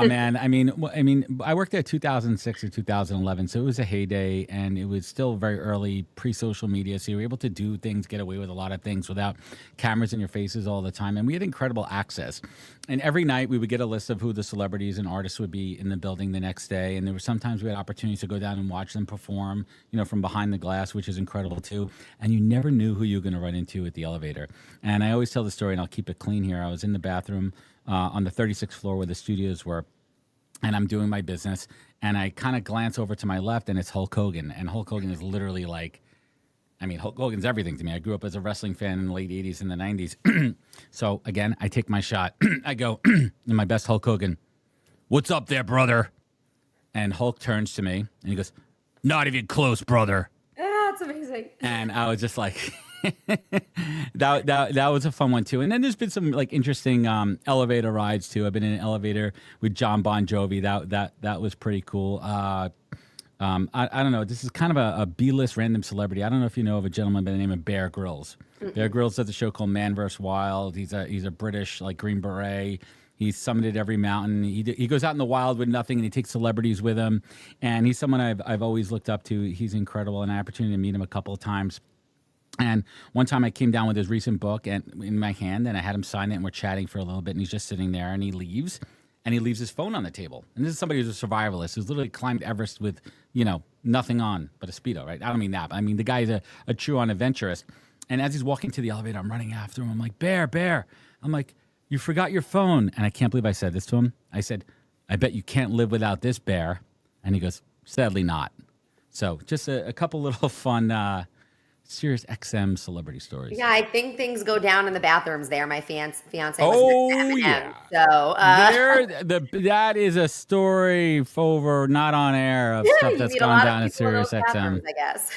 Oh man, I worked there 2006 or 2011, so it was a heyday, and it was still very early, pre-social media. So you were able to do things, get away with a lot of things without cameras in your faces all the time, and we had incredible access. And every night we would get a list of who the celebrities and artists would be in the building the next day, and there were sometimes we had opportunities to go down and watch them perform, from behind the glass, which is incredible too. And you never knew who you were going to run into at the elevator. And I always tell the story, and I'll keep it clean here. I was in the bathroom on the 36th floor where the studios were, and I'm doing my business, and I kind of glance over to my left, and it's Hulk Hogan. And Hulk Hogan is literally like, Hulk Hogan's everything to me. I grew up as a wrestling fan in the late 80s and the 90s. So again, I take my shot. I go in my best Hulk Hogan, "What's up there, brother?" And Hulk turns to me and he goes, "Not even close, brother." Ah, that's amazing. And I was just like, that was a fun one too. And then there's been some like interesting elevator rides too. I've been in an elevator with John Bon Jovi. That was pretty cool. I don't know. This is kind of a B-list random celebrity. I don't know if you know of a gentleman by the name of Bear Grylls. Bear Grylls does a show called Man vs. Wild. He's a British like Green Beret. He's summited every mountain. He goes out in the wild with nothing, and he takes celebrities with him. And he's someone I've always looked up to. He's incredible, and I had an opportunity to meet him a couple of times. And one time I came down with his recent book and in my hand, and I had him sign it, and we're chatting for a little bit, and he's just sitting there, and he leaves his phone on the table. And this is somebody who's a survivalist who's literally climbed Everest with, nothing on but a Speedo, right? I don't mean that. I mean, the guy is a true adventurous. And as he's walking to the elevator, I'm running after him. I'm like, Bear. I'm like, "You forgot your phone." And I can't believe I said this to him. I said, "I bet you can't live without this, Bear." And he goes, "Sadly not." So just a couple little fun Sirius XM celebrity stories. Yeah, I think things go down in the bathrooms there. My fiance was Oh an yeah. M&M, so That is a story over not on air of stuff you that's meet a gone lot down of at people in Sirius those bathrooms, XM. I guess.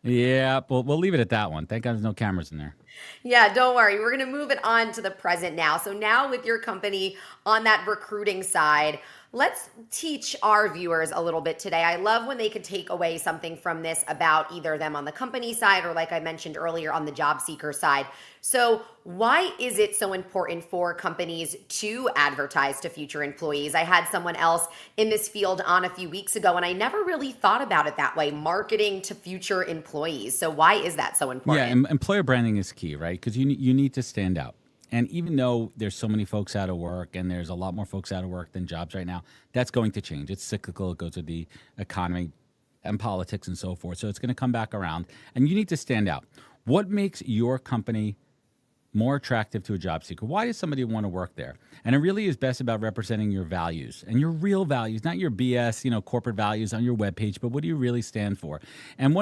Yeah, we'll leave it at that one. Thank God there's no cameras in there. Yeah, don't worry. We're going to move it on to the present now. So now with your company on that recruiting side, let's teach our viewers a little bit today. I love when they can take away something from this about either them on the company side or, like I mentioned earlier, on the job seeker side. So why is it so important for companies to advertise to future employees? I had someone else in this field on a few weeks ago, and I never really thought about it that way, marketing to future employees. So why is that so important? Yeah, employer branding is key, right? Because you need to stand out. And even though there's so many folks out of work, and there's a lot more folks out of work than jobs right now, that's going to change. It's cyclical. It goes with the economy and politics and so forth. So it's going to come back around, and you need to stand out. What makes your company more attractive to a job seeker? Why does somebody want to work there? And it really is best about representing your values and your real values, not your BS, corporate values on your webpage, but what do you really stand for? And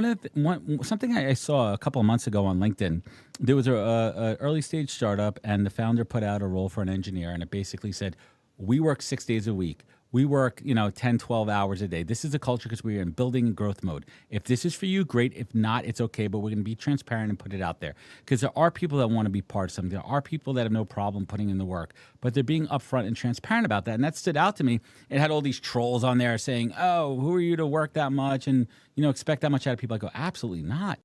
something I saw a couple of months ago on LinkedIn, there was a early stage startup, and the founder put out a role for an engineer, and it basically said, "We work 6 days a week. We work, 10, 12 hours a day. This is the culture because we're in building and growth mode. If this is for you, great. If not, it's okay, but we're going to be transparent and put it out there." Because there are people that want to be part of something. There are people that have no problem putting in the work, but they're being upfront and transparent about that. And that stood out to me. It had all these trolls on there saying, "Oh, who are you to work that much and, expect that much out of people?" I go, absolutely not.